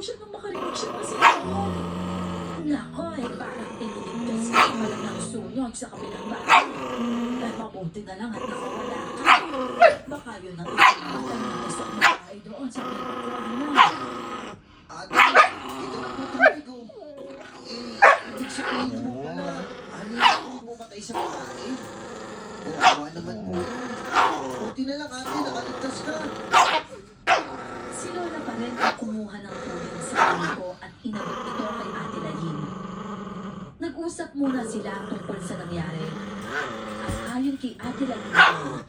siya nang makarinig siya kasi ako. Nako, parang iniligtas ka pala ng sunog sa kabilang bahay. Ay, mabuti na lang at nakawala ka. Baka yun ang itinatan ng isang bahay doon sa pinagkuhanan. Ate, ito na po tubig ko. Ibig sabihin mo pala, yung bumatay sa babae? Kawawa naman po. Buti na lang ate, nakaligtas ka. Si Lola pa rin ang kumuha ng tubig sa ko at inabot ito kay Ate Lahin. Nag-usap muna sila tungkol sa nangyari. At ayon kay Ate Lahin,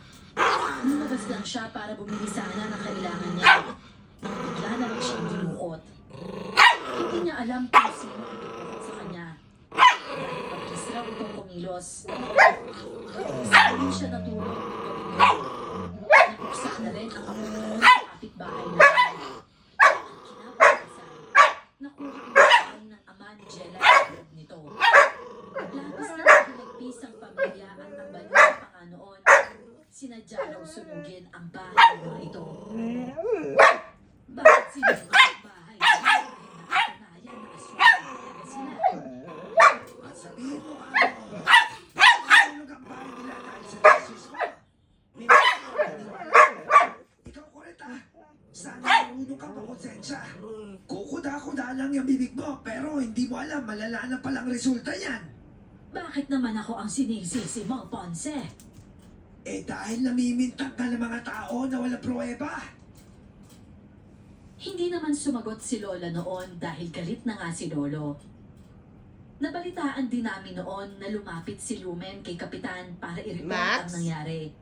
lumabas lang siya para bumili sana ng kailangan niya. Nang bigla na lang siyang dinukot. Hindi niya alam kung sino ang dumukot sa kanya. Dahil pagkis raw itong kumilos. Sabi siya natulog ng gabi niya. Nag-uksak na rin ang kamunoon sa kapitbahay namin. Kinabukasan, nakuha ang bahay ng ama ni Jella sa loob nito. Labis na nagpinagpis ang pamilya at ang balo sa Panginoon. Sinadya raw sunugin ang bahay ng mga ito. Bakit sila ang bahay? Dahil nakatunayan na aswang talaga sila. At sabihin mo nahulog ang bahay nila dahil sa Jesus mo. Ikaw kulit sana marunong ka makonsensya. Kukuda-kuda lang yung bibig mo, pero hindi mo alam, malala na palang resulta niyan. Bakit naman ako ang sinisisi mo, Ponce? Eh dahil namimintang ka ng mga tao na walang pruweba. Hindi naman sumagot si Lola noon dahil galit na nga si Lolo. Nabalitaan din namin noon na lumapit si Lumen kay Kapitan para i-report Max? ang nangyari.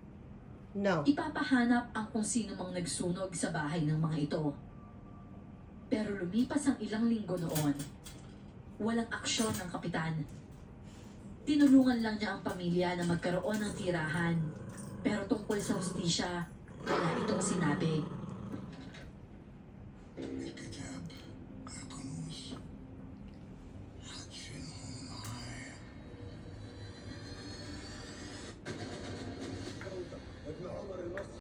No. Ipapahanap ang kung sino mang nagsunog sa bahay ng mga ito. Pero lumipas ang ilang linggo noon. Walang aksyon ng Kapitan. Tinulungan lang niya ang pamilya na magkaroon ng tirahan. Pero tungkol sa hustisya, wala itong sinabi.